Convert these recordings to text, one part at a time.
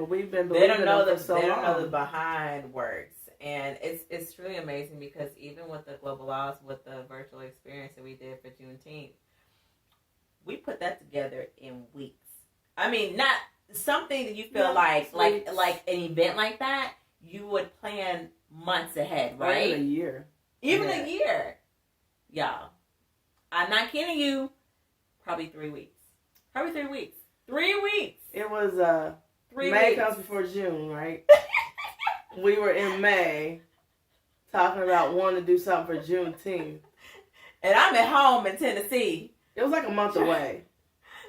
Well, we've been believing for so long. They don't know the behind works. And it's really amazing because even with the Global Laws, with the virtual experience that we did for Juneteenth, we put that together in weeks. I mean, not something that you feel like an event like that, you would plan months ahead, right? Or even a year. A year. Y'all. I'm not kidding you. Probably 3 weeks. 3 weeks. 3 weeks. It was 3 May weeks. comes before June, right? We were in May talking about wanting to do something for Juneteenth. And I'm at home in Tennessee. It was like a month away.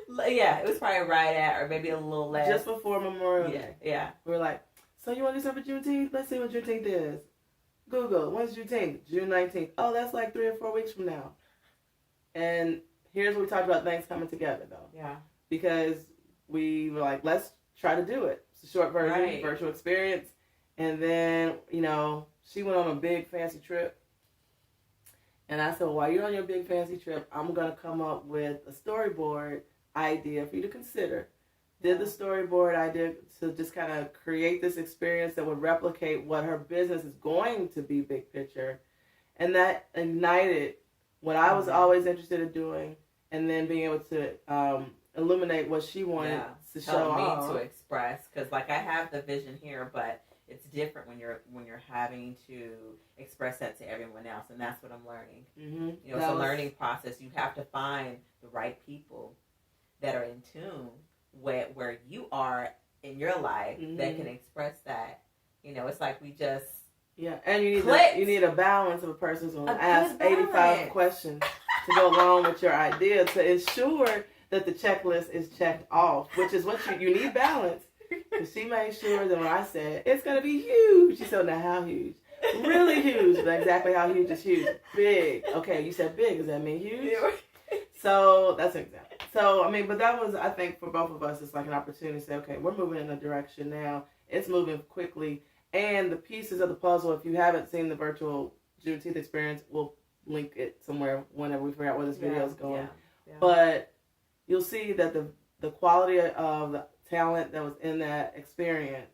Yeah, it was probably right at, or maybe a little less. Just before Memorial Day. Yeah. We were like, so you want to do something for Juneteenth? Let's see what Juneteenth is. Google, when's Juneteenth? June 19th. Oh, that's like 3 or 4 weeks from now. And here's what we talked about things coming together, though. Yeah. Because we were like, let's try to do it. It's a short version, right. Virtual experience. And then, she went on a big fancy trip. And I said, well, while you're on your big fancy trip, I'm going to come up with a storyboard idea for you to consider. Did the storyboard idea to just kind of create this experience that would replicate what her business is going to be big picture. And that ignited what I was always interested in doing, and then being able to illuminate what she wanted to show off. Help me to express, because like I have the vision here, but it's different when you're having to express that to everyone else, and that's what I'm learning. Mm-hmm. It's a learning process. You have to find the right people that are in tune where you are in your life that can express that. It's like we just and you need a balance of a person who's going to ask 85 questions to go along with your idea to ensure that the checklist is checked off, which is what you need balance. Because she made sure that when I said, it's going to be huge, she said, now how huge? Really huge, but exactly how huge is huge? Big. Okay, you said big. Does that mean huge? So that's an example. So, but that was, I think, for both of us, it's like an opportunity to say, okay, we're moving in a direction now. It's moving quickly. And the pieces of the puzzle, if you haven't seen the virtual Juneteenth experience, we'll link it somewhere whenever we figure out where this video is going. Yeah. But you'll see that the quality of the talent that was in that experience,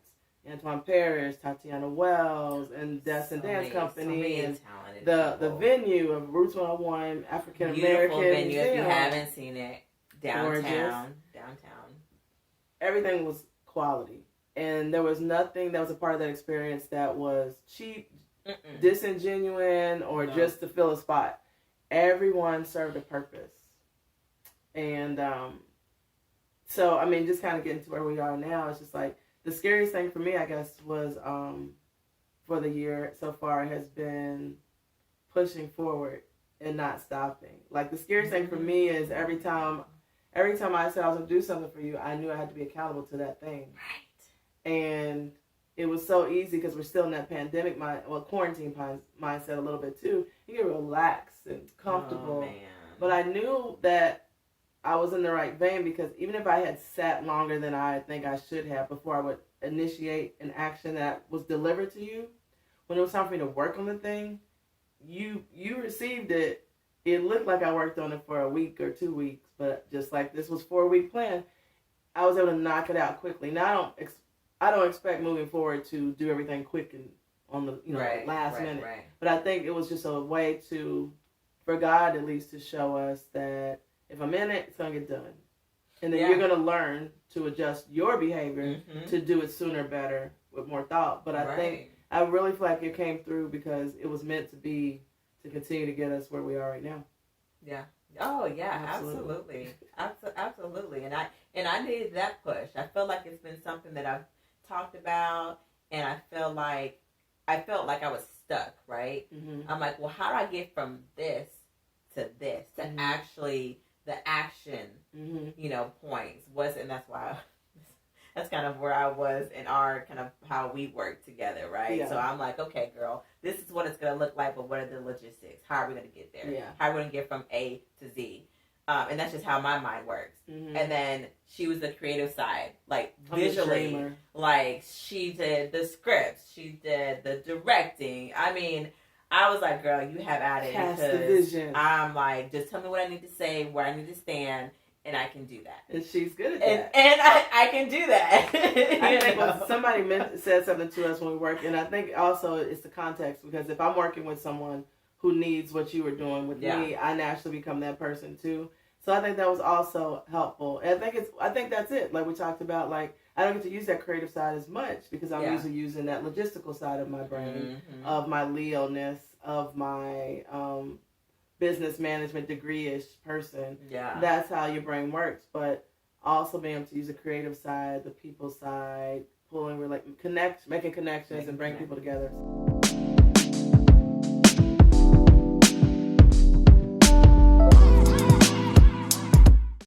Antoine Parrish, Tatiana Wells, and Destin Dance Company, and the venue of Roots 101 African American. Beautiful venue if you haven't seen it. Downtown. Everything was quality. And there was nothing that was a part of that experience that was cheap, disingenuous, or just to fill a spot. Everyone served a purpose. And so, just kind of getting to where we are now, it's just like, the scariest thing for me, I guess, was for the year so far has been pushing forward and not stopping. Like, the scariest thing for me is every time I said I was going to do something for you, I knew I had to be accountable to that thing. Right. And it was so easy because we're still in that pandemic quarantine mindset a little bit too. You get relaxed and comfortable. Oh, man. But I knew that I was in the right vein because even if I had sat longer than I think I should have before I would initiate an action that was delivered to you, when it was time for me to work on the thing, you received it. It looked like I worked on it for a week or 2 weeks, but just like this was 4-week plan, I was able to knock it out quickly. Now I don't expect moving forward to do everything quick and on the last minute. Right. But I think it was just a way for God at least to show us that if I'm in it, it's going to get done. And then you're going to learn to adjust your behavior to do it sooner, better, with more thought. But I think I really feel like it came through because it was meant to be to continue to get us where we are right now. Yeah. Oh yeah, absolutely. And I needed that push. I feel like it's been something that I've talked about, and I felt like I was stuck, right? Mm-hmm. I'm like, well, how do I get from this to actually the action, points and that's why that's kind of where I was in our kind of how we work together, right? Yeah. So I'm like, okay, girl, this is what it's going to look like, but what are the logistics? How are we going to get there? Yeah. How are we going to get from A to Z? And that's just how my mind works. Mm-hmm. And then she was the creative side, like visually, like she did the scripts, she did the directing. I was like, girl, you have at it because I'm like, just tell me what I need to say, where I need to stand, And I can do that. And she's good at that. And I can do that. I think somebody said something to us when we work, and I think also it's the context, because if I'm working with someone who needs what you were doing with me, I naturally become that person too. So I think that was also helpful. And I think that's it. Like we talked about, like I don't get to use that creative side as much because I'm usually using that logistical side of my brain, of my Leo-ness, of my business management degree-ish person. Yeah. That's how your brain works. But also being able to use the creative side, the people side, making connections and bring people together.